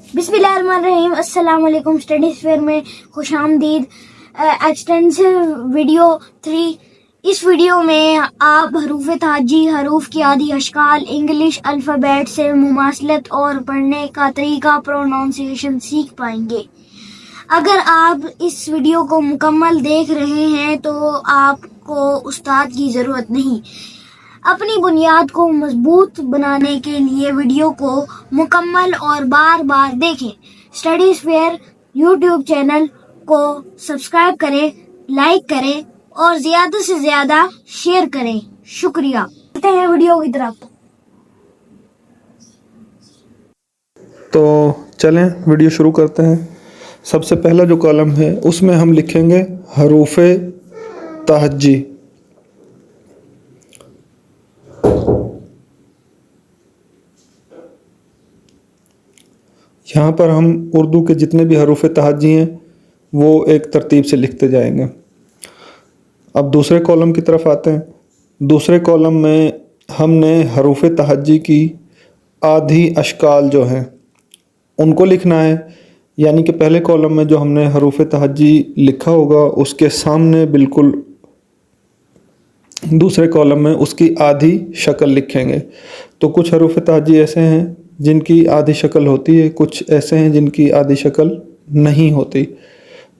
बिस्मिल्लाहिर्रहमानिर्रहीम। अस्सलाम वालेकुम। स्टडी स्फीयर में खुश आमदीद। Extensive video 3। इस वीडियो में आप हरूफ ताजी, हरूफ की आदि अशकाल, इंग्लिश अल्फ़ाबेट से मुमासलत और पढ़ने का तरीका, प्रोनाउंसिएशन सीख पाएंगे। अगर आप इस वीडियो को मुकम्मल देख रहे हैं तो आपको उस्ताद की ज़रूरत नहीं। अपनी बुनियाद को मजबूत बनाने के लिए वीडियो को मुकम्मल और बार बार देखें। स्टडी स्फीयर यूट्यूब चैनल को सब्सक्राइब करें, लाइक करें और ज़्यादा से ज़्यादा शेयर करें। शुक्रिया। चलते हैं वीडियो की तरफ। तो चलें वीडियो शुरू करते हैं। सबसे पहला जो कॉलम है उसमें हम लिखेंगे हरूफ तहज्जी। यहाँ पर हम उर्दू के जितने भी हरूफ तहज्जी हैं वो एक तरतीब से लिखते जाएंगे। अब दूसरे कॉलम की तरफ आते हैं। दूसरे कॉलम में हमने हरूफ तहज्जी की आधी अशकाल जो हैं उनको लिखना है, यानी कि पहले कॉलम में जो हमने हरूफ तहज्जी लिखा होगा उसके सामने बिल्कुल दूसरे कॉलम में उसकी आधी शक्ल लिखेंगे। तो कुछ हरूफ तहज्जी ऐसे हैं जिनकी आधी शक्ल होती है, कुछ ऐसे हैं जिनकी आधी शक्ल नहीं होती।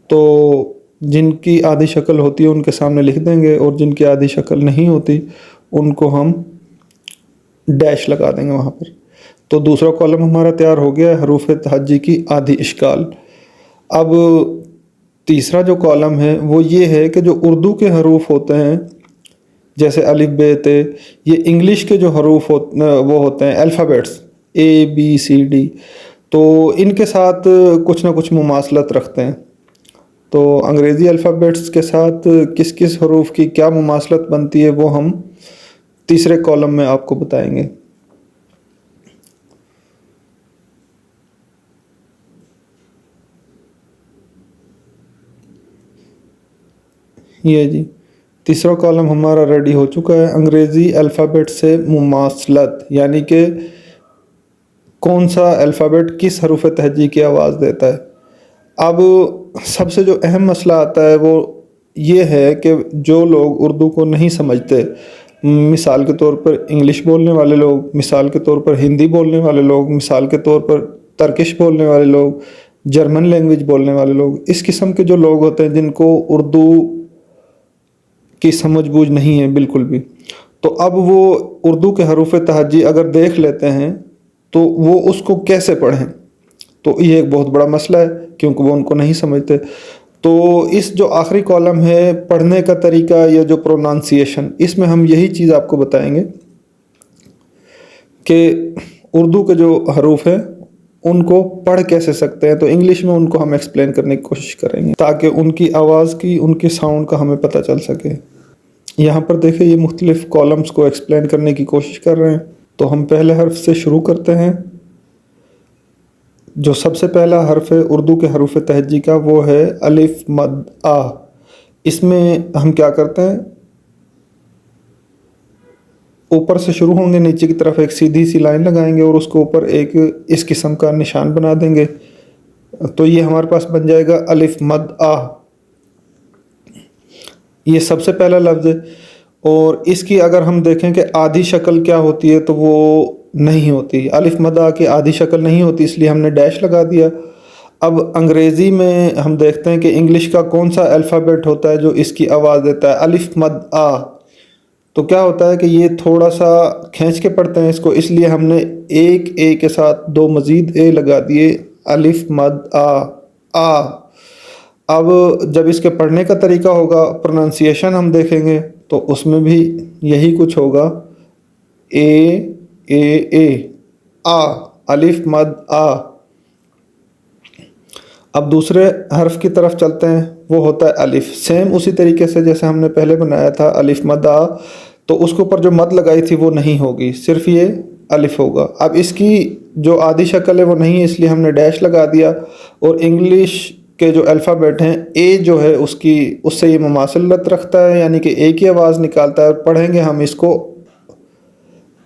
तो जिनकी आधी शक्ल होती है उनके सामने लिख देंगे और जिनकी आधी शक्ल नहीं होती उनको हम डैश लगा देंगे वहाँ पर। तो दूसरा कॉलम हमारा तैयार हो गया है हरूफ तहज्जी की आधी इश्काल। अब तीसरा जो कॉलम है वो ये है कि जो उर्दू के हरूफ होते हैं जैसे अलिफ बे ते, ये इंग्लिश के जो हरूफ वो होते हैं अल्फ़ाबेट्स ABCD, तो इनके साथ कुछ ना कुछ मुमासलत रखते हैं। तो अंग्रेज़ी अल्फ़ाबेट्स के साथ किस किस हरूफ की क्या मुमासलत बनती है वो हम तीसरे कॉलम में आपको बताएंगे। ये जी तीसरा कॉलम हमारा रेडी हो चुका है। अंग्रेज़ी अल्फ़ाबेट से मुमासलत, यानी कि कौन सा अल्फ़ाबेट किस हरूफ तहज्जी की आवाज़ देता है। अब सबसे जो अहम मसला आता है वो ये है कि जो लोग उर्दू को नहीं समझते, मिसाल के तौर पर इंग्लिश बोलने वाले लोग, मिसाल के तौर पर हिंदी बोलने वाले लोग, मिसाल के तौर पर तर्किश बोलने वाले लोग, जर्मन लैंग्वेज बोलने वाले लोग, इस किस्म के जो लोग होते हैं जिनको उर्दू की समझ बूझ नहीं है बिल्कुल भी, तो अब वो उर्दू के हरूफ तहज्जी अगर देख लेते हैं तो वो उसको कैसे पढ़ें, तो ये एक बहुत बड़ा मसला है क्योंकि वो उनको नहीं समझते। तो इस जो आखिरी कॉलम है पढ़ने का तरीका या जो प्रोनाउंसिएशन, इसमें हम यही चीज़ आपको बताएंगे कि उर्दू के जो हरूफ हैं उनको पढ़ कैसे सकते हैं। तो इंग्लिश में उनको हम एक्सप्लेन करने की कोशिश करेंगे ताकि उनकी आवाज़ की, उनके साउंड का हमें पता चल सके। यहाँ पर देखिए ये मुख्तलिफ़ कॉलम्स को एक्सप्लेन करने की कोशिश कर रहे हैं। तो हम पहले हर्फ से शुरू करते हैं। जो सबसे पहला हर्फ है उर्दू के हरूफ तहज्जी का वो है अलिफ मद आ। इसमें हम क्या करते हैं, ऊपर से शुरू होंगे, नीचे की तरफ एक सीधी सी लाइन लगाएंगे और उसके ऊपर एक इस किस्म का निशान बना देंगे। तो ये हमारे पास बन जाएगा अलिफ मद आ। ये सबसे पहला लफ्ज़ है और इसकी अगर हम देखें कि आधी शक्ल क्या होती है तो वो नहीं होती। अलिफ मद आ की आधी शक्ल नहीं होती, इसलिए हमने डैश लगा दिया। अब अंग्रेज़ी में हम देखते हैं कि इंग्लिश का कौन सा अल्फ़ाबेट होता है जो इसकी आवाज़ देता है अलिफ मद आ। तो क्या होता है कि ये थोड़ा सा खींच के पढ़ते हैं इसको, इसलिए हमने एक ए के साथ दो मज़ीद ए लगा दिए, अलिफ मद आ। अब जब इसके पढ़ने का तरीका होगा, प्रोनाउंसिएशन हम देखेंगे तो उसमें भी यही कुछ होगा, ए आ, अलिफ मद आ। अब दूसरे हर्फ की तरफ चलते हैं, वो होता है अलिफ। सेम उसी तरीके से जैसे हमने पहले बनाया था अलिफ मद आ, तो उसके ऊपर जो मद लगाई थी वो नहीं होगी, सिर्फ ये अलिफ होगा। अब इसकी जो आधी शक्ल है वो नहीं है, इसलिए हमने डैश लगा दिया। और इंग्लिश के जो अल्फ़ाबेट हैं ए जो है उसकी, उससे ये मुमासलत रखता है, यानी कि ए की आवाज़ निकालता है। पढ़ेंगे हम इसको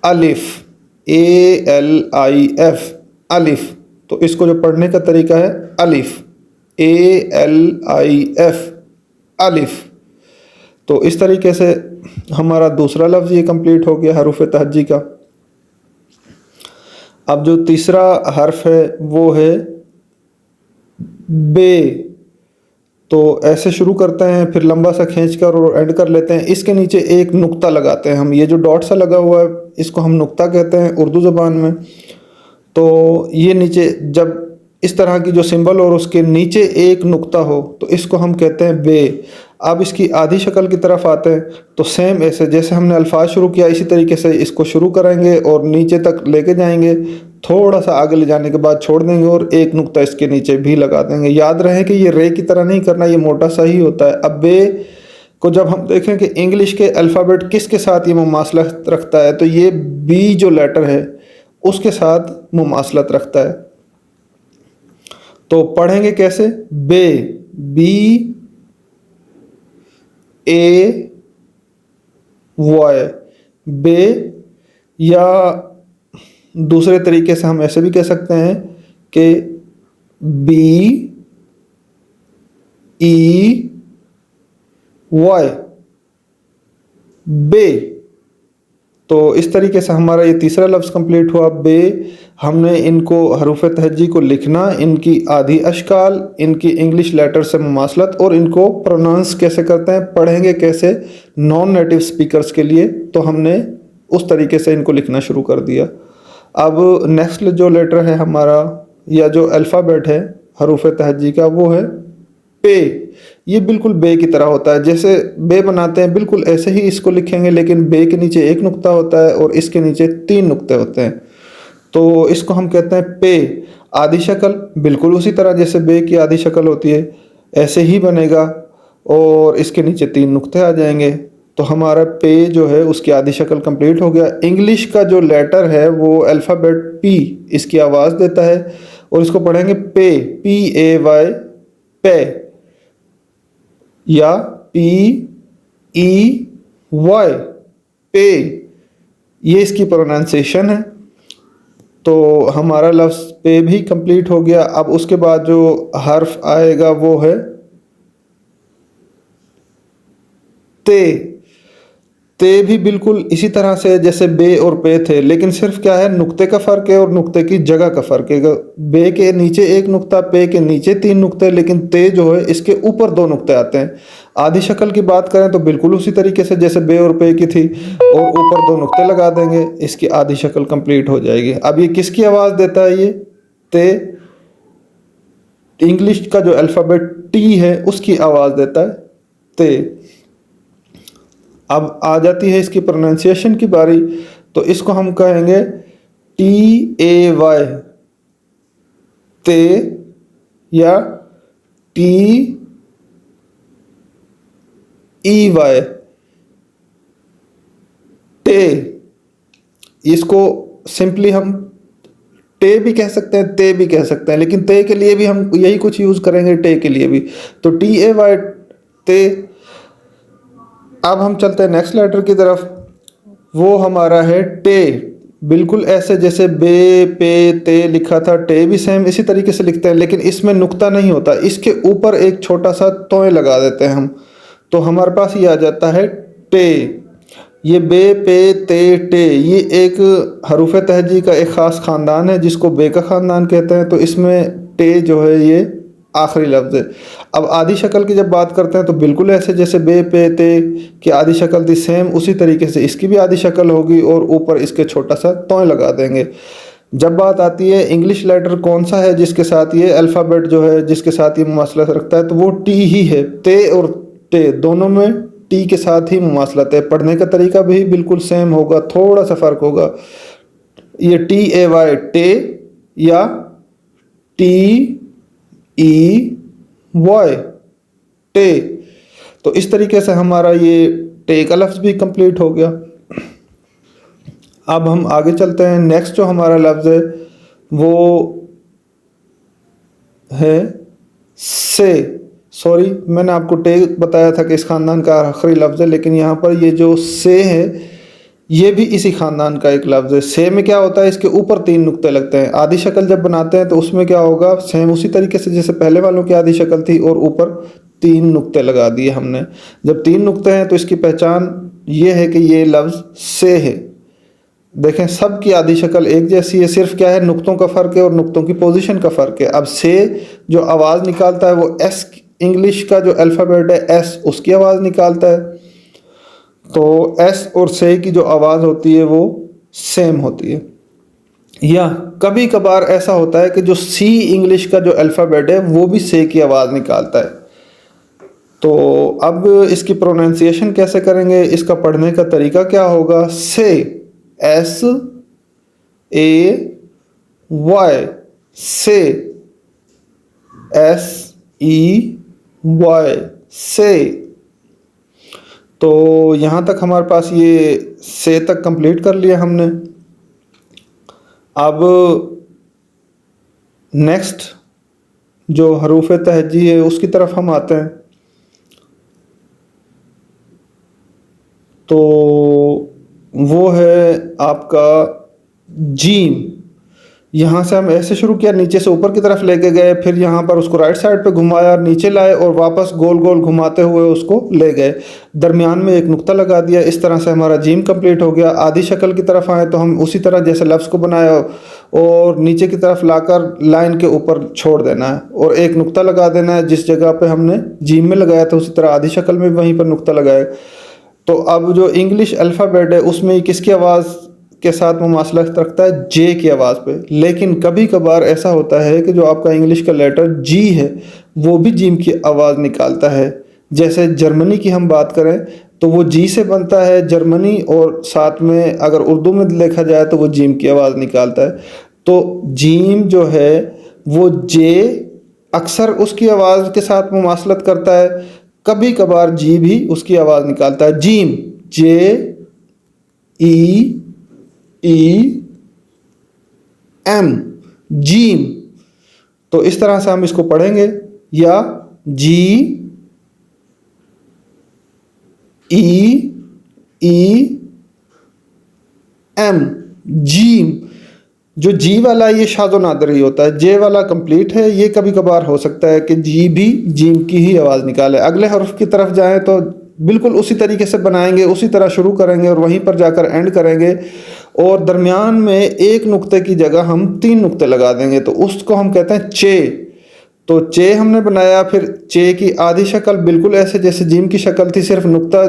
अलिफ, ALIF, अलिफ। तो इसको जो पढ़ने का तरीका है अलिफ, ALIF, अलिफ। तो इस तरीके से हमारा दूसरा लफ्ज़ ये कंप्लीट हो गया हरूफ तहज्जी का। अब जो तीसरा हर्फ है वो है बे। तो ऐसे शुरू करते हैं, फिर लंबा सा खींचकर और एंड कर लेते हैं। इसके नीचे एक नुक्ता लगाते हैं हम, ये जो डॉट सा लगा हुआ है इसको हम नुक्ता कहते हैं उर्दू ज़बान में। तो ये नीचे जब इस तरह की जो सिंबल और उसके नीचे एक नुक्ता हो तो इसको हम कहते हैं बे। अब इसकी आधी शक्ल की तरफ आते हैं तो सेम ऐसे जैसे हमने अल्फाज शुरू किया इसी तरीके से इसको शुरू करेंगे और नीचे तक लेके जाएंगे, थोड़ा सा आगे ले जाने के बाद छोड़ देंगे और एक नुक्ता इसके नीचे भी लगा देंगे। याद रहे कि ये रे की तरह नहीं करना, ये मोटा सा ही होता है। अब बे को जब हम देखें कि इंग्लिश के अल्फ़ाबेट किसके साथ ये मुमासलत रखता है तो ये बी जो लेटर है उसके साथ मुमासलत रखता है। तो पढ़ेंगे कैसे? बे, BAY, बे। या दूसरे तरीके से हम ऐसे भी कह सकते हैं कि BEY, बे। तो इस तरीके से हमारा ये तीसरा लफ्ज़ कंप्लीट हुआ बे। हमने इनको हरूफ तहज्जी को लिखना, इनकी आधी अशकाल, इनकी इंग्लिश लेटर से मुमासलत और इनको प्रोनाउंस कैसे करते हैं, पढ़ेंगे कैसे नॉन नेटिव स्पीकर्स के लिए। तो हमने उस तरीके से इनको लिखना शुरू कर दिया। अब नेक्स्ट जो लेटर है हमारा या जो अल्फ़ाबेट है हरूफ तहज्जी का वो है पे। ये बिल्कुल बे की तरह होता है, जैसे बे बनाते हैं बिल्कुल ऐसे ही इसको लिखेंगे, लेकिन बे के नीचे एक नुक्ता होता है और इसके नीचे 3 नुक्ते होते हैं। तो इसको हम कहते हैं पे। आधी शक्ल बिल्कुल उसी तरह जैसे बे की आधी शक्ल होती है ऐसे ही बनेगा और इसके नीचे 3 नुक्ते आ जाएंगे। तो हमारा पे जो है उसकी आधी शक्ल कंप्लीट हो गया। इंग्लिश का जो लेटर है वो अल्फ़ाबेट पी इसकी आवाज़ देता है और इसको पढ़ेंगे पे, PAY, पे या PEY, पे। ये इसकी प्रोनाउंसिएशन है। तो हमारा लफ्ज़ पे भी कंप्लीट हो गया। अब उसके बाद जो हर्फ आएगा वो है ते। ते भी बिल्कुल इसी तरह से जैसे बे और पे थे, लेकिन सिर्फ क्या है नुक्ते का फ़र्क है और नुक्ते की जगह का फ़र्क है। बे के नीचे एक नुक्ता, पे के नीचे 3 नुक्ते, लेकिन ते जो है इसके ऊपर 2 नुक्ते आते हैं। आधी शक्ल की बात करें तो बिल्कुल उसी तरीके से जैसे बे और पे की थी और ऊपर 2 नुक्ते लगा देंगे, इसकी आधी शक्ल कंप्लीट हो जाएगी। अब ये किसकी आवाज़ देता है? ये ते। इंग्लिश का जो अल्फ़ाबेट टी है उसकी आवाज़ देता है ते। अब आ जाती है इसकी प्रोनाउंसिएशन की बारी, तो इसको हम कहेंगे TAY, ते या TEY, टे। इसको सिंपली हम टे भी कह सकते हैं, ते भी कह सकते हैं, लेकिन ते के लिए भी हम यही कुछ यूज़ करेंगे, टे के लिए भी। तो TAY, ते। अब हम चलते हैं नेक्स्ट लेटर की तरफ, वो हमारा है टे। बिल्कुल ऐसे जैसे बे, पे, ते लिखा था, टे भी सेम इसी तरीके से लिखते हैं, लेकिन इसमें नुक्ता नहीं होता, इसके ऊपर एक छोटा सा तोय लगा देते हैं हम, तो हमारे पास ये आ जाता है टे। ये बे, पे, ते, टे ये एक हरूफ तहज्जी का एक ख़ास ख़ानदान है जिसको बे का ख़ानदान कहते हैं। तो इसमें टे जो है ये आखिरी लफ्ज़ है। अब आधी शक्ल की जब बात करते हैं तो बिल्कुल ऐसे जैसे बे, पे, ते की आधी शक्ल थी सेम उसी तरीके से इसकी भी आधी शक्ल होगी और ऊपर इसके छोटा सा तोय लगा देंगे। जब बात आती है इंग्लिश लेटर कौन सा है जिसके साथ ये अल्फ़ाबेट जो है जिसके साथ ये मुमासलत रखता है, तो वो टी ही है। ते और टे दोनों में टी के साथ ही मुमासलत है। पढ़ने का तरीका भी बिल्कुल सेम होगा, थोड़ा सा फ़र्क होगा। ये TAY, टे या TEY, टे। तो इस तरीके से हमारा ये टे का लफ्ज़ भी कंप्लीट हो गया। अब हम आगे चलते हैं। नेक्स्ट जो हमारा लफ्ज़ है वो है से। सॉरी, मैंने आपको टे बताया था कि इस ख़ानदान का आखिरी लफ्ज़ है, लेकिन यहाँ पर ये जो से है ये भी इसी खानदान का एक लफ्ज़ है। से में क्या होता है, इसके ऊपर 3 नुक्ते लगते हैं। आधी शक्ल जब बनाते हैं तो उसमें क्या होगा, सेम उसी तरीके से जैसे पहले वालों की आधी शक्ल थी और ऊपर 3 नुक्ते लगा दिए हमने। जब 3 नुक्ते हैं तो इसकी पहचान ये है कि ये लफ्ज़ से है। देखें सब की आधी शक्ल एक जैसी है, सिर्फ क्या है नुक्तों का फ़र्क है और नुक्तों की पोजीशन का फ़र्क है। अब से जो आवाज़ निकालता है वो एस, इंग्लिश का जो अल्फ़ाबेट है एस, उसकी आवाज़ निकालता है। तो एस और से की जो आवाज़ होती है वो सेम होती है। या कभी कभार ऐसा होता है कि जो सी इंग्लिश का जो अल्फ़ाबेट है वो भी से की आवाज़ निकालता है। तो अब इसकी प्रोनाउंसिएशन कैसे करेंगे, इसका पढ़ने का तरीका क्या होगा। से, एस ए वाई, से, एस ई वाई, से। तो यहाँ तक हमारे पास ये से तक कंप्लीट कर लिया हमने। अब नेक्स्ट जो हरूफ तहजी है उसकी तरफ हम आते हैं। तो वो है आपका जीम। यहाँ से हम ऐसे शुरू किया, नीचे से ऊपर की तरफ लेके गए, फिर यहाँ पर उसको राइट साइड पे घुमाया, नीचे लाए और वापस गोल गोल घुमाते हुए उसको ले गए, दरमियान में एक नुक्ता लगा दिया। इस तरह से हमारा जीम कंप्लीट हो गया। आधी शक्ल की तरफ आए तो हम उसी तरह जैसे लफ्ज़ को बनाया और नीचे की तरफ लाकर लाइन के ऊपर छोड़ देना है और एक नुक्ता लगा देना है। जिस जगह पे हमने जीम में लगाया था उसी तरह आधी शक्ल में वहीं पर नुक्ता लगाए। तो अब जो इंग्लिश अल्फ़ाबेट है उसमें किसकी आवाज़ के साथ मुमासलत रखता है, जे की आवाज़ पे। लेकिन कभी कभार ऐसा होता है कि जो आपका इंग्लिश का लेटर जी है वो भी जीम की आवाज़ निकालता है। जैसे जर्मनी की हम बात करें तो वो जी से बनता है जर्मनी, और साथ में अगर उर्दू में लिखा जाए तो वो जीम की आवाज़ निकालता है। तो जीम जो है वो जे अक्सर उसकी आवाज़ के साथ मुमासलत करता है, कभी कभार जी भी उसकी आवाज़ निकालता है। जीम, जे ई एम, जीम। तो इस तरह से हम इसको पढ़ेंगे, या जी ई एम, जीम। जो जी वाला ये शादो नादर ही होता है, जे वाला कंप्लीट है। ये कभी कभार हो सकता है कि जी भी जीम की ही आवाज़ निकाले। अगले हर्फ की तरफ जाएं तो बिल्कुल उसी तरीके से बनाएंगे, उसी तरह शुरू करेंगे और वहीं पर जाकर एंड करेंगे, और दरमियान में एक नुक्ते की जगह हम 3 नुक्ते लगा देंगे, तो उसको हम कहते हैं चे। तो चे हमने बनाया, फिर चे की आधी शक्ल बिल्कुल ऐसे जैसे जीम की शक्ल थी, सिर्फ नुक्ता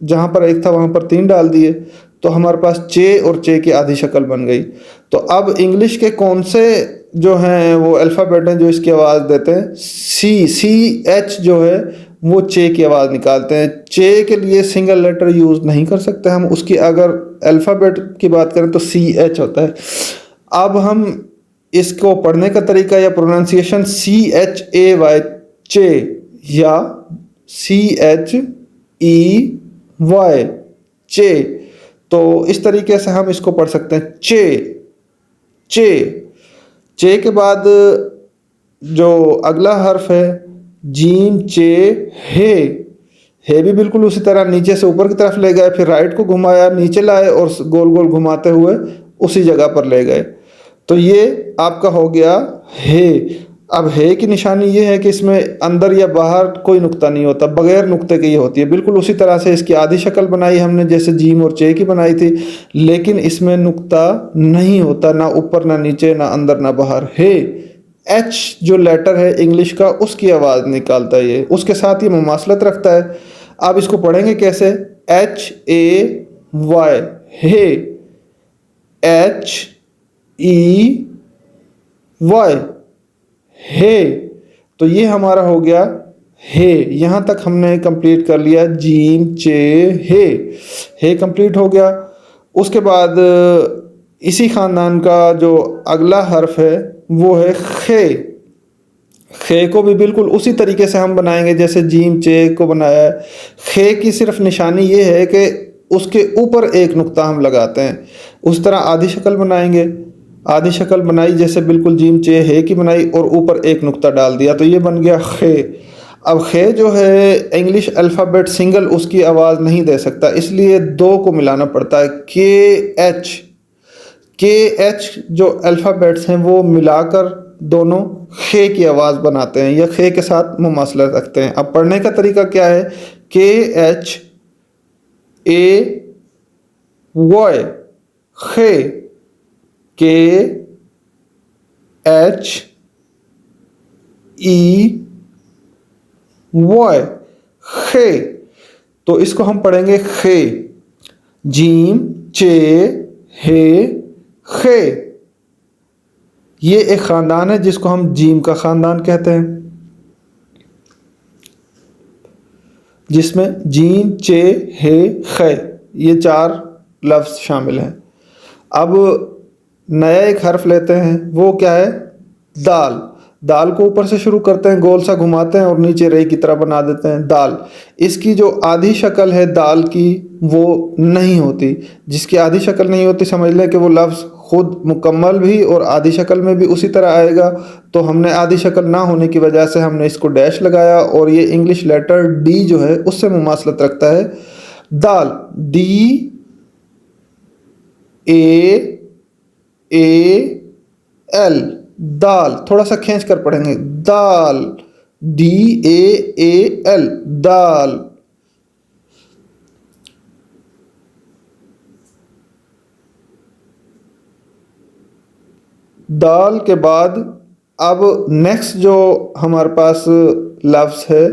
जहाँ पर एक था वहाँ पर 3 डाल दिए, तो हमारे पास चे और चे की आधी शक्ल बन गई। तो अब इंग्लिश के कौन से जो हैं वो अल्फ़ाबेट हैं जो इसकी आवाज़ देते हैं, सी एच जो है वो चे की आवाज़ निकालते हैं। चे के लिए सिंगल लेटर यूज़ नहीं कर सकते हम, उसकी अगर अल्फ़ाबेट की बात करें तो सी एच होता है। अब हम इसको पढ़ने का तरीका या प्रोनाउंसिएशन ची चे या CHEY चे, तो इस तरीके से हम इसको पढ़ सकते हैं। चे चे के बाद जो अगला हर्फ है जीम चे है भी बिल्कुल उसी तरह नीचे से ऊपर की तरफ ले गए, फिर राइट को घुमाया, नीचे लाए और गोल गोल घुमाते हुए उसी जगह पर ले गए। तो ये आपका हो गया है। अब है की निशानी ये है कि इसमें अंदर या बाहर कोई नुक्ता नहीं होता, बगैर नुक्ते के ये होती है। बिल्कुल उसी तरह से इसकी आधी शक्ल बनाई हमने जैसे जीम और चे की बनाई थी, लेकिन इसमें नुक्ता नहीं होता, ना ऊपर ना नीचे, ना अंदर ना बाहर। है एच जो लेटर है इंग्लिश का उसकी आवाज़ निकालता है, ये उसके साथ ही मुमासलत रखता है। अब इसको पढ़ेंगे कैसे, HAY HEY है। तो ये हमारा हो गया है। यहाँ तक हमने कंप्लीट कर लिया, जीम चे है कंप्लीट हो गया। उसके बाद इसी ख़ानदान का जो अगला हर्फ है वो है खे को भी बिल्कुल उसी तरीके से हम बनाएंगे जैसे जीम चे को बनाया है। खे की सिर्फ निशानी ये है कि उसके ऊपर एक नुक्ता हम लगाते हैं। उस तरह आधी शक्ल बनाएंगे, आधी शक्ल बनाई जैसे बिल्कुल जीम चे है की बनाई और ऊपर एक नुक्ता डाल दिया, तो ये बन गया खे। अब खे जो है इंग्लिश अल्फ़ाबेट सिंगल उसकी आवाज़ नहीं दे सकता, इसलिए दो को मिलाना पड़ता है। के एच जो अल्फ़ाबेट्स हैं वो मिलाकर दोनों खे की आवाज़ बनाते हैं या खे के साथ मुमासलत रखते हैं। अब पढ़ने का तरीका क्या है? के एच ए वॉय, खे, के एच ई वॉय, खे। तो इसको हम पढ़ेंगे खे, जीम चे हे खे। ये एक ख़ानदान है जिसको हम जीम का ख़ानदान कहते हैं, जिसमें जीम चे हे खे ये चार लफ्ज़ शामिल हैं। अब नया एक हर्फ लेते हैं, वो क्या है? दाल। दाल को ऊपर से शुरू करते हैं, गोल सा घुमाते हैं और नीचे रे की तरह बना देते हैं, दाल। इसकी जो आधी शक्ल है दाल की वो नहीं होती। जिसकी आधी शक्ल नहीं होती समझ लें कि वो लफ्ज़ खुद मुकम्मल भी और आधी शक्ल में भी उसी तरह आएगा। तो हमने आधी शक्ल ना होने की वजह से हमने इसको डैश लगाया और ये इंग्लिश लेटर डी जो है उससे मुमासलत रखता है। दाल, डी ए एल, दाल। थोड़ा सा खींच कर पढ़ेंगे, दाल, DAAL, दाल। दाल के बाद अब नेक्स्ट जो हमारे पास लफ्ज़ है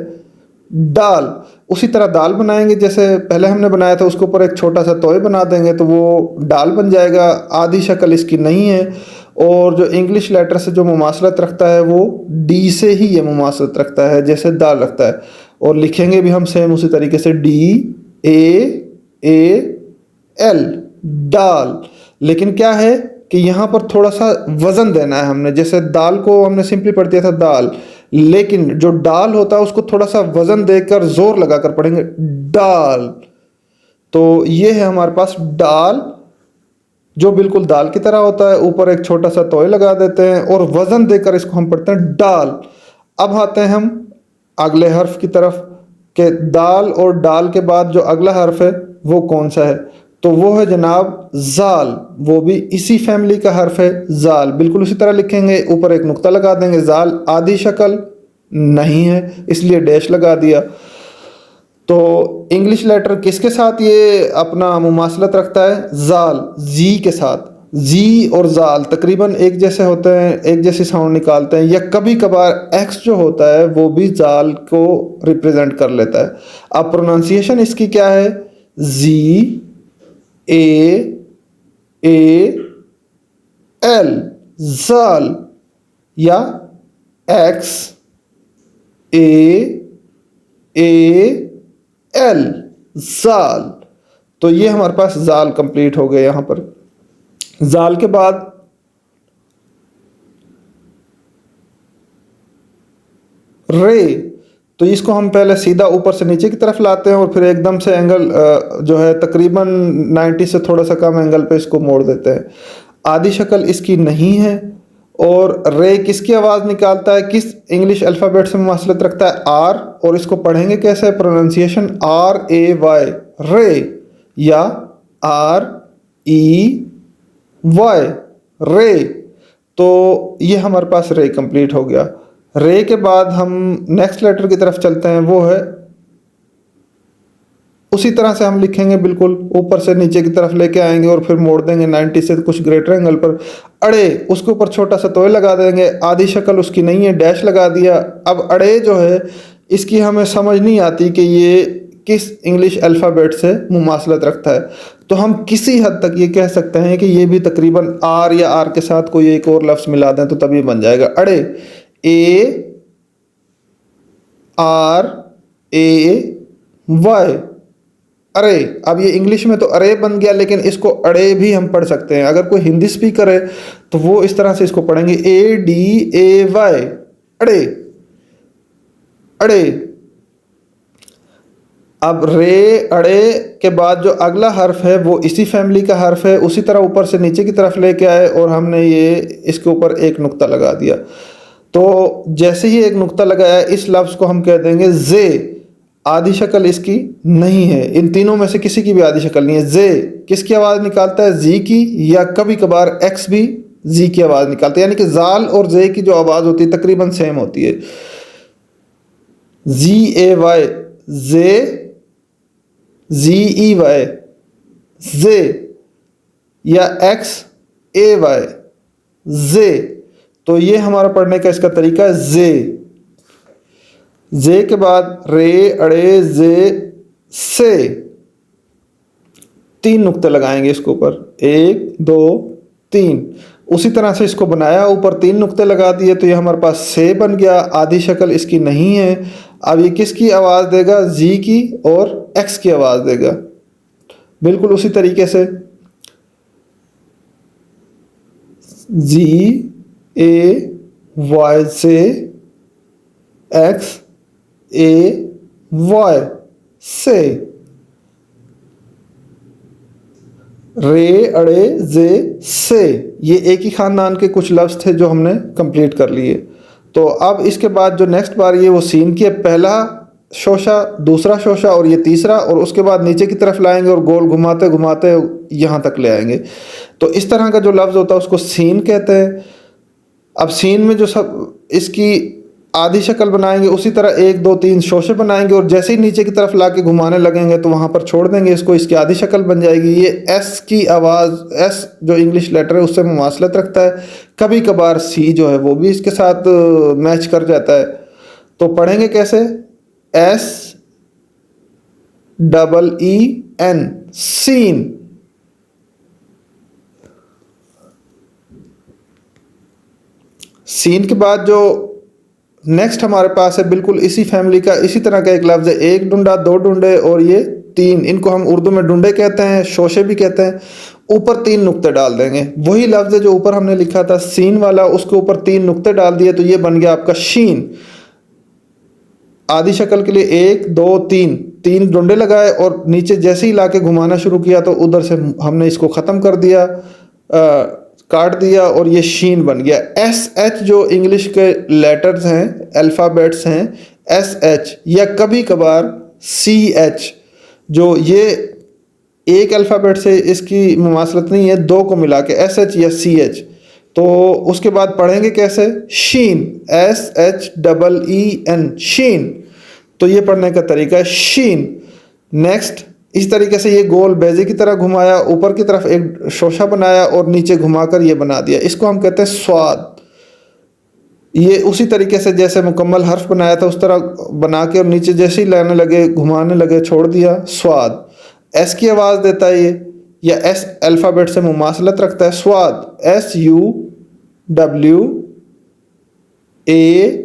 दाल, उसी तरह दाल बनाएंगे जैसे पहले हमने बनाया था, उसके ऊपर एक छोटा सा तोय बना देंगे तो वो दाल बन जाएगा। आधी शक्ल इसकी नहीं है और जो इंग्लिश लेटर से जो मुमासलत रखता है वो डी से ही ये मुमासलत रखता है जैसे दाल रखता है। और लिखेंगे भी हम सेम उसी तरीके से DAAL, दाल। लेकिन क्या है कि यहाँ पर थोड़ा सा वज़न देना है हमने। जैसे दाल को हमने सिंपली पढ़ दिया था दाल, लेकिन जो डाल होता है उसको थोड़ा सा वज़न देकर ज़ोर लगाकर पढ़ेंगे, डाल। तो ये है हमारे पास डाल जो बिल्कुल दाल की तरह होता है, ऊपर एक छोटा सा तोय लगा देते हैं और वज़न देकर इसको हम पढ़ते हैं डाल। अब आते हैं हम अगले हर्फ की तरफ कि दाल और डाल के बाद जो अगला हर्फ है वो कौन सा है? तो वो है जनाब जाल। वो भी इसी फैमिली का हर्फ है, जाल। बिल्कुल उसी तरह लिखेंगे, ऊपर एक नुक्ता लगा देंगे, जाल आधी शक्ल नहीं है इसलिए डैश लगा दिया। तो इंग्लिश लेटर किसके साथ ये अपना मुमासलत रखता है? जाल, जी के साथ। जी और जाल तकरीबन एक जैसे होते हैं, एक जैसी साउंड निकालते हैं, या कभी कभार एक्स जो होता है वो भी जाल को रिप्रेजेंट कर लेता है। अब प्रोनाउंसिएशन इसकी क्या है? जी ए एल, जाल, या एक्स ए एल, जाल। तो ये हमारे पास जाल कंप्लीट हो गए। यहाँ पर जाल के बाद रे, तो इसको हम पहले सीधा ऊपर से नीचे की तरफ लाते हैं और फिर एकदम से एंगल जो है तकरीबन 90 से थोड़ा सा कम एंगल पे इसको मोड़ देते हैं। आधी शक्ल इसकी नहीं है। और रे किसकी आवाज़ निकालता है? किस इंग्लिश अल्फ़ाबेट से मुमासलत रखता है? आर। और इसको पढ़ेंगे कैसे? प्रोनाउंसिएशन RAY, रे, या REY, रे। तो ये हमारे पास रे कंप्लीट हो गया। रे के बाद हम नेक्स्ट लेटर की तरफ चलते हैं, वो है उसी तरह से हम लिखेंगे, बिल्कुल ऊपर से नीचे की तरफ लेके आएंगे और फिर मोड़ देंगे 90 से कुछ ग्रेटर एंगल पर। अड़े, उसके ऊपर छोटा सा तोय लगा देंगे, आधी शक्ल उसकी नहीं है, डैश लगा दिया। अब अड़े जो है इसकी हमें समझ नहीं आती कि ये किस इंग्लिश अल्फ़ाबेट से मुमासलत रखता है। तो हम किसी हद तक ये कह सकते हैं कि ये भी तकरीबन आर या आर के साथ कोई एक और लफ्ज़ मिला दें तो तभी बन जाएगा। अड़े, ARAY, अरे। अब ये इंग्लिश में तो अरे बन गया, लेकिन इसको अड़े भी हम पढ़ सकते हैं। अगर कोई हिंदी स्पीकर है तो वो इस तरह से इसको पढ़ेंगे, ADAY, अड़े, अड़े। अब रे, अड़े के बाद जो अगला हर्फ है वो इसी फैमिली का हर्फ है। उसी तरह ऊपर से नीचे की तरफ लेके आए और हमने ये इसके ऊपर एक नुक्ता लगा दिया। तो जैसे ही एक नुक्ता लगाया, इस लफ्ज़ को हम कह देंगे जे। आधी शक्ल इसकी नहीं है, इन तीनों में से किसी की भी आधी शक्ल नहीं है। जे किसकी आवाज़ निकालता है? जी की, या कभी कभार एक्स भी जी की आवाज़ निकालता है। यानी कि जाल और जे की जो आवाज़ होती है तकरीबन सेम होती है। जी ए वाई जे, जी ई वाई जे, या एक्स ए वाई जे। तो ये हमारा पढ़ने का इसका तरीका है। जे के बाद रे अड़े जे से, 3 नुक्ते लगाएंगे इसके ऊपर, 1 2 3। उसी तरह से इसको बनाया, ऊपर 3 नुक्ते लगा दिए, तो ये हमारे पास से बन गया। आधी शक्ल इसकी नहीं है। अब ये किसकी आवाज़ देगा? जी की और एक्स की आवाज़ देगा। बिल्कुल उसी तरीके से जी ए वाई से, एक्स ए वाई से, रे अड़े जे से। ये एक ही ख़ानदान के कुछ लफ्ज़ थे जो हमने कंप्लीट कर लिए। तो अब इसके बाद जो नेक्स्ट बार ये वो सीन की है, पहला शोशा, दूसरा शोशा और ये तीसरा, और उसके बाद नीचे की तरफ लाएंगे और गोल घुमाते घुमाते यहाँ तक ले आएंगे। तो इस तरह का जो लफ्ज़ होता है उसको सीन कहते हैं। अब सीन में जो सब इसकी आधी शक्ल बनाएंगे, उसी तरह 1 2 3 शोशे बनाएंगे, और जैसे ही नीचे की तरफ ला के घुमाने लगेंगे तो वहाँ पर छोड़ देंगे इसको, इसकी आधी शक्ल बन जाएगी। ये एस की आवाज़, एस जो इंग्लिश लेटर है उससे मुमासलत रखता है। कभी कभार सी जो है वो भी इसके साथ मैच कर जाता है। तो पढ़ेंगे कैसे? S double E N, scene. Scene के बाद जो नेक्स्ट हमारे पास है, बिल्कुल इसी फैमिली का, इसी तरह का एक लफ्ज़ है। 1 डुंडा, 2 डुंडे और ये 3। इनको हम उर्दू में डुंडे कहते हैं, शोशे भी कहते हैं। ऊपर 3 नुक्ते डाल देंगे। वही लफ्ज़ है जो ऊपर हमने लिखा था सीन वाला, उसके ऊपर 3 नुक्ते डाल दिए, तो ये बन गया आपका शीन। आधी शक्ल के लिए 1 2 3 डुंडे लगाए, और नीचे जैसे ही लाके घुमाना शुरू किया तो उधर से हमने इसको ख़त्म कर दिया, काट दिया, और ये शीन बन गया। एस एच जो इंग्लिश के लेटर्स हैं, अल्फ़ाबेट्स हैं, एस एच, या कभी कभार सी एच, जो ये एक अल्फ़ाबेट से इसकी मुमासलत नहीं है, 2 को मिला के एस एच या सी एच। तो उसके बाद पढ़ेंगे कैसे? शीन, S H double E N, शीन। तो ये पढ़ने का तरीका है, शीन। नेक्स्ट इस तरीके से ये गोल बेजे की तरह घुमाया, ऊपर की तरफ एक शोशा बनाया और नीचे घुमाकर ये बना दिया। इसको हम कहते हैं स्वाद। ये उसी तरीके से जैसे मुकम्मल हर्फ बनाया था उस तरह बना के, और नीचे जैसे ही लाने लगे, घुमाने लगे, छोड़ दिया, स्वाद। एस की आवाज़ देता है ये, या एस अल्फ़ाबेट से मुमासलत रखता है। स्वाद, S U W A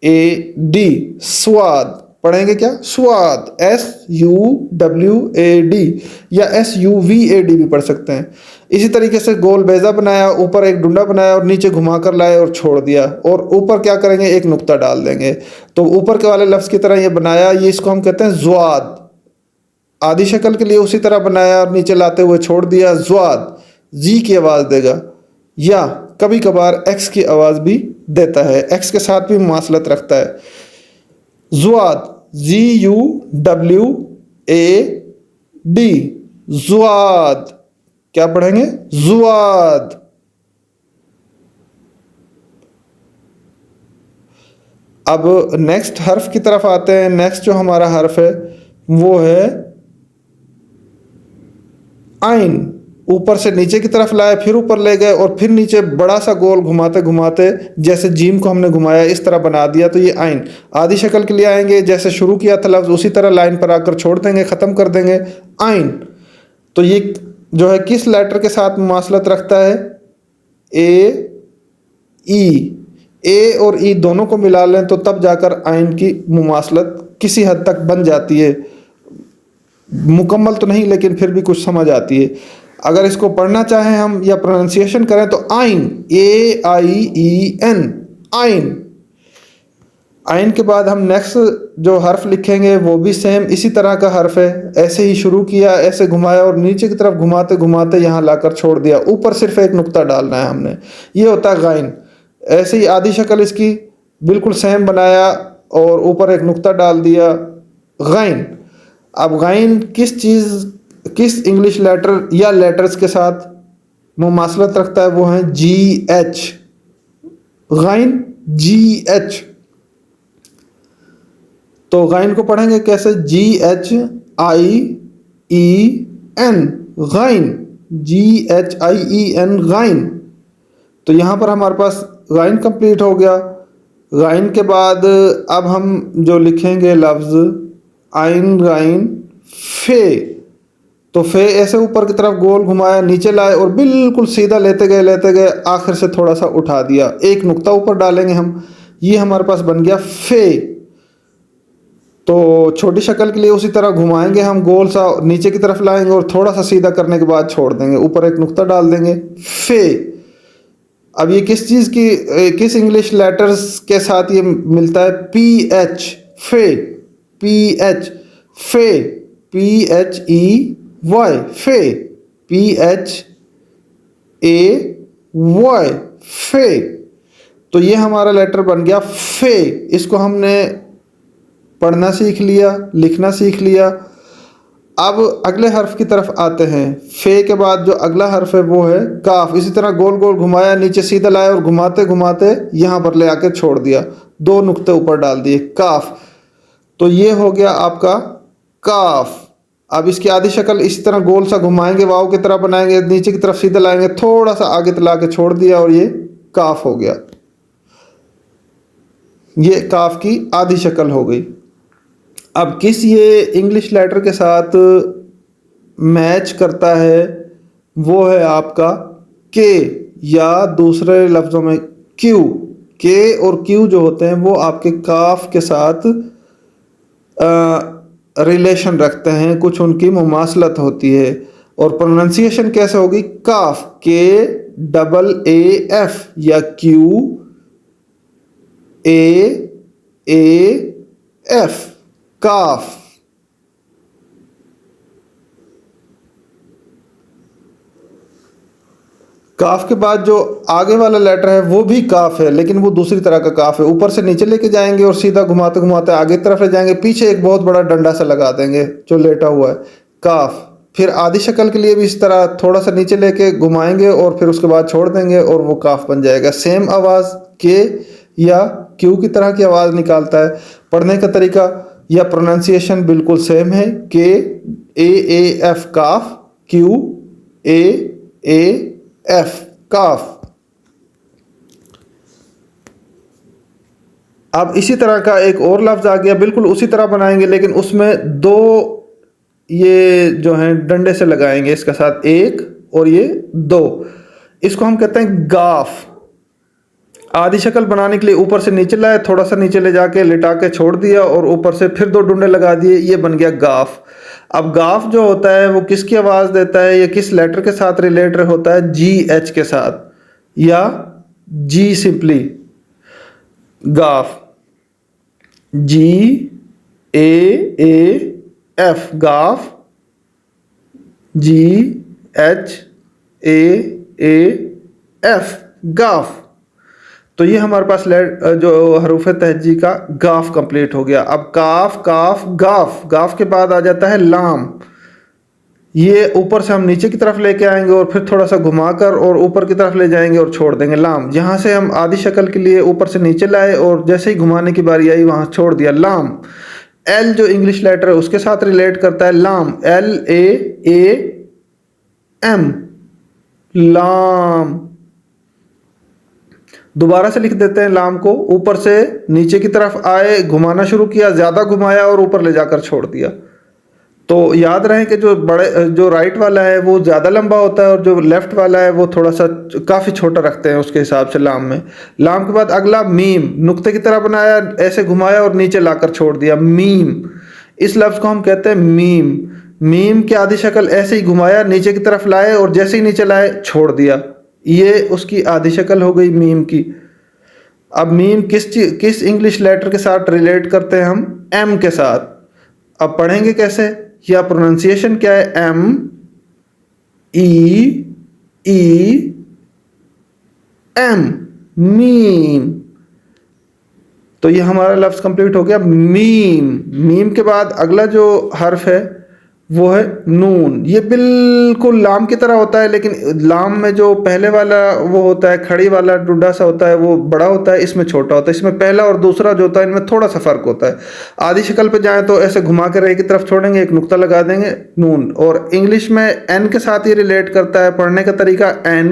D, स्वाद। पढ़ेंगे क्या? स्वाद, S U W A D, या S U V A D भी पढ़ सकते हैं। इसी तरीके से गोल बेजा बनाया, ऊपर एक डुंडा बनाया और नीचे घुमा कर लाए और छोड़ दिया, और ऊपर क्या करेंगे? एक नुक्ता डाल देंगे। तो ऊपर के वाले लफ्ज़ की तरह ये बनाया, ये इसको हम कहते हैं ज़्वाद। आधी शक्ल के लिए उसी तरह बनाया और नीचे लाते हुए छोड़ दिया, ज़्वाद। जी की आवाज़ देगा, या कभी कभार एक्स की आवाज़ भी देता है, एक्स के साथ भी मुमासलत रखता है। ज़्वाद, जी यू डब्ल्यू ए डी, ज़्वाद। क्या पढ़ेंगे? ज़्वाद। अब नेक्स्ट हर्फ की तरफ आते हैं। नेक्स्ट जो हमारा हर्फ है वो है आइन। ऊपर से नीचे की तरफ लाए, फिर ऊपर ले गए, और फिर नीचे बड़ा सा गोल घुमाते घुमाते जैसे जीम को हमने घुमाया इस तरह बना दिया, तो ये आइन। आधी शक्ल के लिए आएंगे, जैसे शुरू किया था लफ्ज़ उसी तरह लाइन पर आकर छोड़ देंगे, ख़त्म कर देंगे, आइन। तो ये जो है किस लेटर के साथ मुमासलत रखता है? ए ई। ए और ई दोनों को मिला लें तो तब जाकर आइन की मुमासलत किसी हद तक बन जाती है, मुकम्मल तो नहीं लेकिन फिर भी कुछ समझ आती है। अगर इसको पढ़ना चाहें हम या प्रोनाउंसिएशन करें तो आइन, ए आई ई एन, आइन। आइन के बाद हम नेक्स्ट जो हर्फ लिखेंगे वो भी सेम इसी तरह का हर्फ है। ऐसे ही शुरू किया, ऐसे घुमाया और नीचे की तरफ घुमाते घुमाते यहाँ लाकर छोड़ दिया, ऊपर सिर्फ एक नुक्ता डालना है हमने। ये होता है गाइन। ऐसे ही आधी शक्ल इसकी बिल्कुल सेम बनाया और ऊपर एक नुक्ता डाल दिया, गैन। अब गैन किस इंग्लिश लेटर या लेटर्स के साथ मुमासलत रखता है, वो है जी एच, गैन जी एच। तो गैन को पढ़ेंगे कैसे, G H I E N, गैन, G H I E N, गैन। तो यहाँ पर हमारे पास गैन कंप्लीट हो गया। गैन के बाद अब हम जो लिखेंगे लफ्ज़ आइन गैन फे, तो फे ऐसे ऊपर की तरफ गोल घुमाया, नीचे लाए और बिल्कुल सीधा लेते गए, आखिर से थोड़ा सा उठा दिया, एक नुक्ता ऊपर डालेंगे हम, ये हमारे पास बन गया फे। तो छोटी शक्ल के लिए उसी तरह घुमाएंगे हम, गोल सा नीचे की तरफ लाएंगे और थोड़ा सा सीधा करने के बाद छोड़ देंगे, ऊपर एक नुक्ता डाल देंगे, फे। अब ये किस इंग्लिश लेटर्स के साथ ये मिलता है, पी एच, फे, पी एच, फे, पी एच ई वाई, फे, पी एच ए वाई, फे। तो ये हमारा लेटर बन गया फे। इसको हमने पढ़ना सीख लिया, लिखना सीख लिया। अब अगले हर्फ की तरफ आते हैं। फे के बाद जो अगला हर्फ है वो है काफ। इसी तरह गोल गोल घुमाया, नीचे सीधा लाया और घुमाते घुमाते यहाँ पर ले आके छोड़ दिया, दो नुक्ते ऊपर डाल दिए, काफ। तो ये हो गया आपका काफ। अब इसकी आधी शक्ल इसी तरह गोल सा घुमाएंगे, वाव की तरह बनाएंगे, नीचे की तरफ सीधा लाएंगे, थोड़ा सा आगे तला के छोड़ दिया और ये काफ हो गया। ये काफ की आधी शक्ल हो गई। अब किस ये इंग्लिश लेटर के साथ मैच करता है, वो है आपका के, या दूसरे लफ्ज़ों में क्यू। के और क्यू जो होते हैं वो आपके काफ के साथ रिलेशन रखते हैं, कुछ उनकी मुमासलत होती है। और प्रोनाउंसिएशन कैसे होगी, काफ, के डबल ए एफ, या क्यू ए एफ, काफ। काफ के बाद जो आगे वाला लेटर है वो भी काफ है, लेकिन वो दूसरी तरह का काफ है। ऊपर से नीचे लेके जाएंगे और सीधा घुमाते घुमाते आगे की तरफ ले जाएंगे, पीछे एक बहुत बड़ा डंडा सा लगा देंगे जो लेटा हुआ है, काफ। फिर आधी शक्ल के लिए भी इस तरह थोड़ा सा नीचे लेके घुमाएंगे और फिर उसके बाद छोड़ देंगे और वो काफ बन जाएगा। सेम आवाज़ के या क्यू की तरह की आवाज़ निकालता है। पढ़ने का तरीका या प्रोनाउंसिएशन बिल्कुल सेम है, के ए एफ काफ, क्यू ए एफ काफ। अब इसी तरह का एक और लफ्ज़ आ गया, बिल्कुल उसी तरह बनाएंगे, लेकिन उसमें दो ये जो हैं डंडे से लगाएंगे, इसके साथ एक और ये दो। इसको हम कहते हैं गाफ। आधी शक्ल बनाने के लिए ऊपर से नीचे लाए, थोड़ा सा नीचे ले जाके लिटा के छोड़ दिया और ऊपर से फिर दो डंडे लगा दिए, ये बन गया गाफ। अब गाफ जो होता है वो किसकी आवाज़ देता है, या किस लेटर के साथ रिलेटेड होता है, जी एच के साथ, या जी सिंपली, गाफ, जी ए एफ, गाफ, जी एच ए एफ, गाफ। तो ये हमारे पास जो हरूफ तहजी का गाफ कंप्लीट हो गया। अब काफ, काफ, गाफ। गाफ के बाद आ जाता है लाम। ये ऊपर से हम नीचे की तरफ लेके आएंगे और फिर थोड़ा सा घुमाकर और ऊपर की तरफ ले जाएंगे और छोड़ देंगे, लाम। यहाँ से हम आधी शक्ल के लिए ऊपर से नीचे लाए और जैसे ही घुमाने की बारी आई वहाँ छोड़ दिया, लाम। एल जो इंग्लिश लेटर है उसके साथ रिलेट करता है, लाम, LAAM, लाम। दोबारा से लिख देते हैं लाम को, ऊपर से नीचे की तरफ आए, घुमाना शुरू किया, ज़्यादा घुमाया और ऊपर ले जाकर छोड़ दिया। तो याद रहे कि जो राइट वाला है वो ज़्यादा लंबा होता है और जो लेफ़्ट वाला है वो थोड़ा सा काफ़ी छोटा रखते हैं उसके हिसाब से लाम में। लाम के बाद अगला मीम, नुक्ते की तरह बनाया, ऐसे घुमाया और नीचे लाकर छोड़ दिया, मीम। इस लफ्ज़ को हम कहते हैं मीम। मीम की आधी शक्ल ऐसे ही घुमाया, नीचे की तरफ लाए और जैसे ही नीचे लाए छोड़ दिया, ये उसकी आधी शक्ल हो गई मीम की। अब मीम किस इंग्लिश लेटर के साथ रिलेट करते हैं हम, एम के साथ। अब पढ़ेंगे कैसे, या प्रोनाउंसिएशन क्या है, ME EM, मीम। तो ये हमारा लफ्ज़ कंप्लीट हो गया मीम। मीम के बाद अगला जो हर्फ है वो है नून। ये बिल्कुल लाम की तरह होता है, लेकिन लाम में जो पहले वाला वो होता है, खड़ी वाला डुडा सा होता है, वो बड़ा होता है, इसमें छोटा होता है। इसमें पहला और दूसरा जो होता है इनमें थोड़ा सा फ़र्क होता है। आधी शक्ल पे जाएं तो ऐसे घुमा कर एक की तरफ छोड़ेंगे, एक नुक्ता लगा देंगे, नून। और इंग्लिश में एन के साथ ही रिलेट करता है पढ़ने का तरीका, एन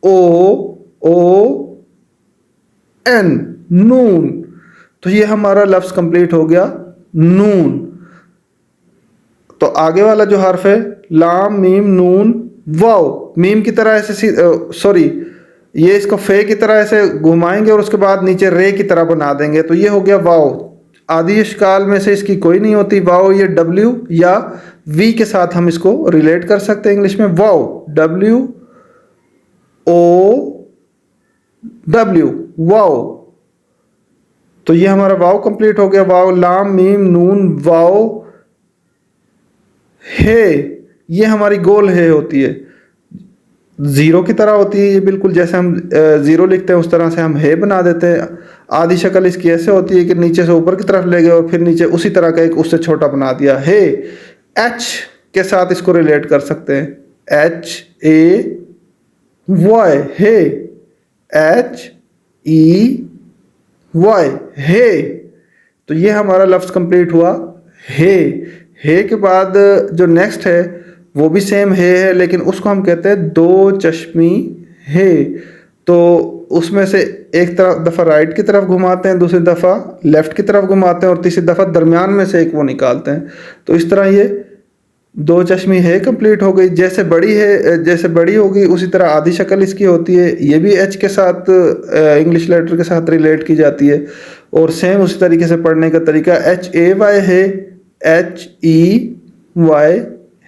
ओ एन, नून। तो ये हमारा लफ्ज़ कंप्लीट हो गया नून। तो आगे वाला जो हर्फ है लाम मीम नून वाव, मीम की तरह ऐसे सॉरी, ये इसको फे की तरह ऐसे घुमाएंगे और उसके बाद नीचे रे की तरह बना देंगे, तो ये हो गया वाव। आदि इश्काल में से इसकी कोई नहीं होती वाव। ये डब्ल्यू या वी के साथ हम इसको रिलेट कर सकते हैं इंग्लिश में, वाव, डब्ल्यू ओ डब्ल्यू, वाव। तो ये हमारा वाव कंप्लीट हो गया, वाव लाम मीम नून वाव हे। ये हमारी गोल हे होती है, ज़ीरो की तरह होती है। ये बिल्कुल जैसे हम ज़ीरो लिखते हैं उस तरह से हम हे बना देते हैं। आधी शक्ल इसकी ऐसे होती है कि नीचे से ऊपर की तरफ ले गए और फिर नीचे उसी तरह का एक उससे छोटा बना दिया, हे। एच के साथ इसको रिलेट कर सकते हैं, एच ए वाई, हे, एच ई वाई, हे। तो ये हमारा लफ्ज़ कंप्लीट हुआ हे। हे के बाद जो नेक्स्ट है वो भी सेम हे है, लेकिन उसको हम कहते हैं दो चश्मी हे। तो उसमें से एक दफ़ा राइट की तरफ घुमाते हैं, दूसरी दफ़ा लेफ़्ट की तरफ घुमाते हैं और तीसरी दफ़ा दरमियान में से एक वो निकालते हैं। तो इस तरह ये दो चश्मी है कंप्लीट हो गई। जैसे बड़ी है, जैसे बड़ी होगी उसी तरह आधी शक्ल इसकी होती है। ये भी एच के साथ इंग्लिश लेटर के साथ रिलेट की जाती है और सेम उसी तरीके से पढ़ने का तरीका, एच ए वाई है, एच ई वाई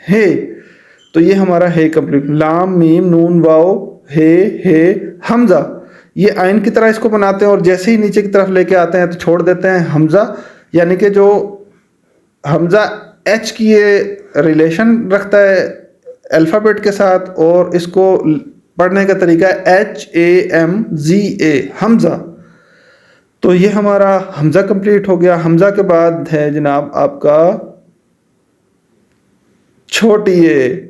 है। तो ये हमारा है कंप्लीट, लाम मीम नून वाओ हे हमज़ा। ये आइन की तरह इसको बनाते हैं और जैसे ही नीचे की तरफ लेके आते हैं तो छोड़ देते हैं हमज़ा, यानी कि जो हमज़ा एच की ये रिलेशन रखता है अल्फ़ाबेट के साथ, और इसको पढ़ने का तरीका है एच ए एम जी ए, हमज़ा। तो ये हमारा हमज़ा कंप्लीट हो गया। हमज़ा के बाद है जनाब आपका छोटी ए।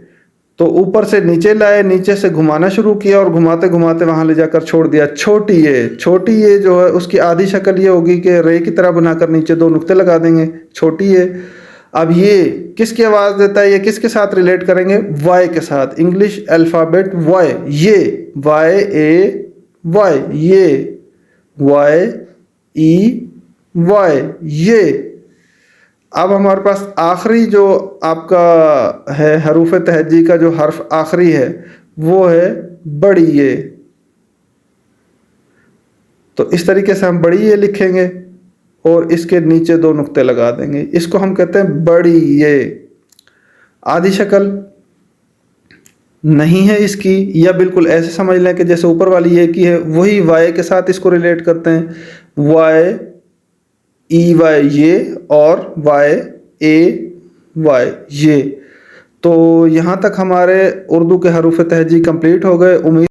तो ऊपर से नीचे लाए, नीचे से घुमाना शुरू किया और घुमाते घुमाते वहाँ ले जाकर छोड़ दिया, छोटी ए। छोटी ए जो है उसकी आधी शक्ल ये होगी कि रे की तरह बनाकर नीचे दो नुक्ते लगा देंगे, छोटी ए। अब ये किसकी आवाज़ देता है, ये किसके साथ रिलेट करेंगे, वाई के साथ, इंग्लिश अल्फ़ाबेट वाई, ये वाई ए वाई, ये वाई ई वाई, ये। अब हमारे पास आखिरी जो आपका है हरूफ तहजी का जो हर्फ आखिरी है वो है बड़ी ये। तो इस तरीके से हम बड़ी ये लिखेंगे और इसके नीचे दो नुक्ते लगा देंगे, इसको हम कहते हैं बड़ी ये। आधी शक्ल नहीं है इसकी, या बिल्कुल ऐसे समझ लें कि जैसे ऊपर वाली ये की है वही वाई के साथ इसको रिलेट करते हैं, वाई ई वाई ये और वाई ए वाई ये। तो यहाँ तक हमारे उर्दू के हरूफ तहजी कंप्लीट हो गए। उम्मीद